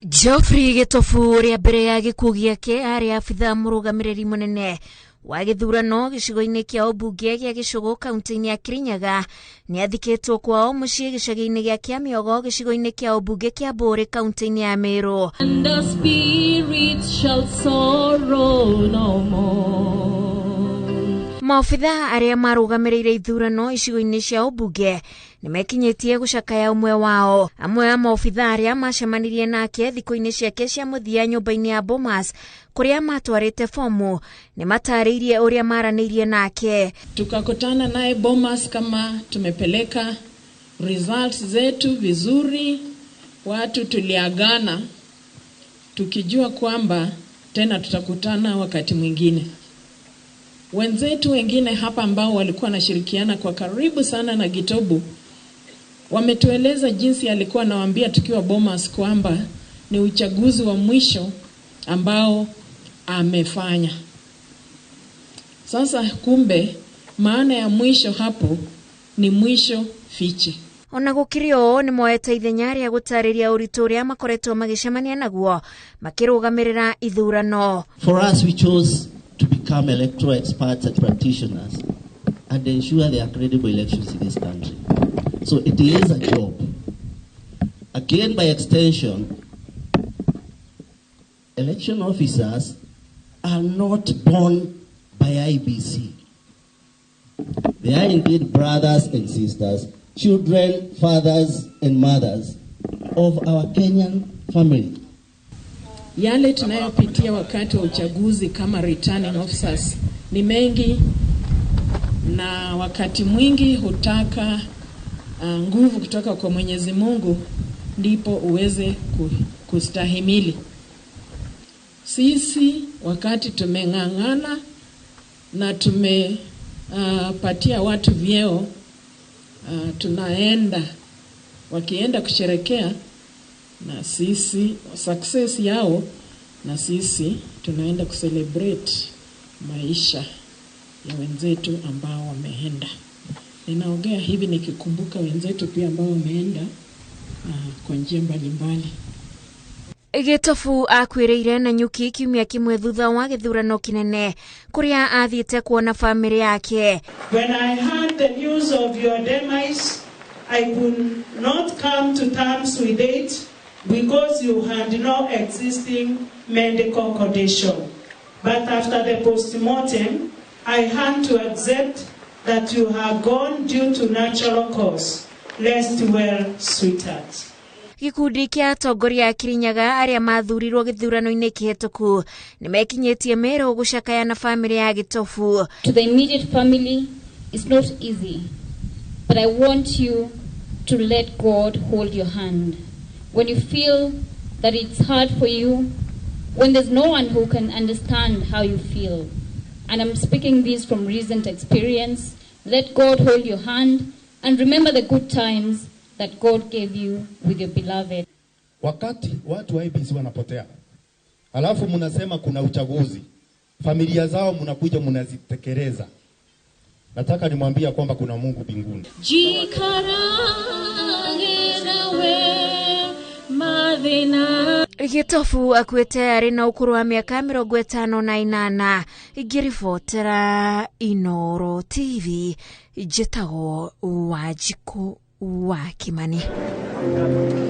Geofrrey Gitobu ria mbere ya gikuũ gĩake ari abithaa mũrũgamĩrĩri mũnene wa gĩthurano gĩcigo-inĩ kĩa ũmbunge gĩa Gĩcũgũ kaunti-inĩ ya Kirinyaga nĩ athikĩtwo kwao mũciĩ gĩcagi-inĩ gĩa Kĩamĩogo gĩcigo-inĩ kĩa ũmbunge kĩa Mbũrĩ kaunti-inĩ ya Meru. And the spirit shall sorrow no more. Maobithaa arĩa marũgamĩrĩire ithurano icigo-inĩ cia ũmbunge nimekinyĩtie gucakaya umwe wao. Amwe a maobithaa arĩa macemanirie nake thikũ-inĩ ciake cia mũthia nyũmba-inĩ ya Bomas kũrĩa matwarĩte fomu ni matarĩirie ũrĩa maranĩirie nake. Tukakutana naye Bomas kama tumepeleka results zetu vizuri, watu tuliagana tukijua kwamba tena tutakutana wakati mwingine. Wenzetu wengine hapa ambao walikuwa nashirikiana kwa karibu sana na Gitobu wametueleza jinsi alikuwa anawaambia tukiwa Bomas kwamba ni uchaguzi wa mwisho ambao amefanya. Sasa kumbe maana ya mwisho hapo ni mwisho fiche. Ona gũkĩrĩ ũũ nĩ moete ithenya rĩa gũtarĩria ũritũ ũrĩa makoretwo magĩcemania naguo makĩrũgamĩrĩra ithurano. For us, we chose to become electoral experts and practitioners and ensure there are credible elections in this country. So it is a job. Again, by extension, election officers are not born by IEBC. They are indeed brothers and sisters, children, fathers and mothers of our Kenyan family. Yale tunayopitia wakati wa uchaguzi kama returning officers ni mengi, na wakati mwingi hutaka nguvu kutoka kwa Mwenyezi Mungu ndipo uweze kustahimili. Sisi wakati tumeng'ang'ana na tumepatia watu vyeo, tunaenda wakienda kusherekea na sisi success yao, na sisi tunaenda kucelebrate maisha ya wenzetu ambao wameenda. Ninaongea hivi nikikumbuka wenzetu pia ambao wameenda kwa njia mbalimbali. Gitobu akwĩrĩire na nyuki kiumia kĩmwe thutha wa gĩthurano kĩnene kũrĩa athiĩte kuona famĩlĩ yake. When I heard the news of your demise, I could not come to terms with it because you had no existing medical condition. But after the postmortem, I had to accept that you have gone due to natural cause. Rest well, sweetheart. Gikundi kia atongoria a Kirinyaga arĩa mathurirwo gĩthurano-inĩ kĩhĩtũku nimekinyĩtie Meru gucakaya na famĩlĩ ya Gitobu. To the immediate family, it's not easy, but I want you to let God hold your hand. When you feel that it's hard for you, when there's no one who can understand how you feel, and I'm speaking this from recent experience, let God hold your hand and remember the good times that God gave you with your beloved. Wakati watu wa IEBC wanapotea, alafu mnasema kuna uchaguzi, familia zao mnakuja mnazitekeleza. Nataka nimwambia kwamba kuna Mungu mbinguni. Gitobu akuĩte arĩ na ũkũrũ wa mĩaka 58. Ngĩribotera Inooro TV, njĩtagwo Wanjikũ wa Kimani.